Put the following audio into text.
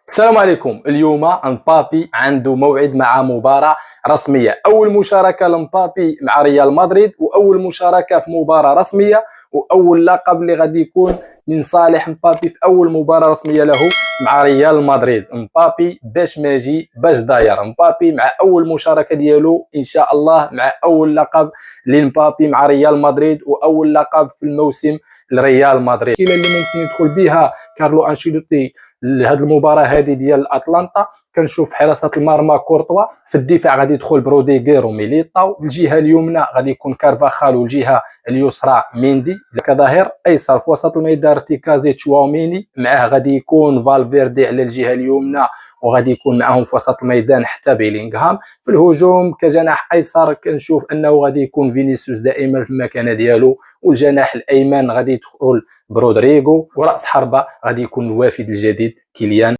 السلام عليكم. اليوم امبابي عنده موعد مع مباراة رسمية، أول مشاركة لمبابي مع ريال مدريد، وأول مشاركة في مباراة رسمية، وأول لقب اللي غادي يكون من صالح مبابي في أول مباراة رسمية له مع ريال مدريد. مبابي باش ماجي باش داير، مبابي مع أول مشاركة ديالو إن شاء الله، مع أول لقب لمبابي مع ريال مدريد وأول لقب في الموسم لريال مدريد. التشكيلة اللي ممكن يدخل بها كارلو أنشيلوتي لهذه المباراه هذه ديال اتلانتا، كنشوف حراسه المرمى كورتوا، في الدفاع غادي يدخل بروديغير وميليطاو، الجهه اليمنى غادي يكون كارفاخال والجهه اليسرى ميندي، كظهير ايسر في وسط الميدان ارتكازي تشواوميني، معاه غادي يكون فالفيردي على الجهه اليمنى، وغادي يكون معهم في وسط الميدان حتى بيلينغهام. في الهجوم كجناح ايسر كنشوف انه غادي يكون فينيسيوس دائما في المكانه ديالو، والجناح الايمن غادي يدخل برودريغو، وراس حربه غادي يكون الوافد الجديد كيليان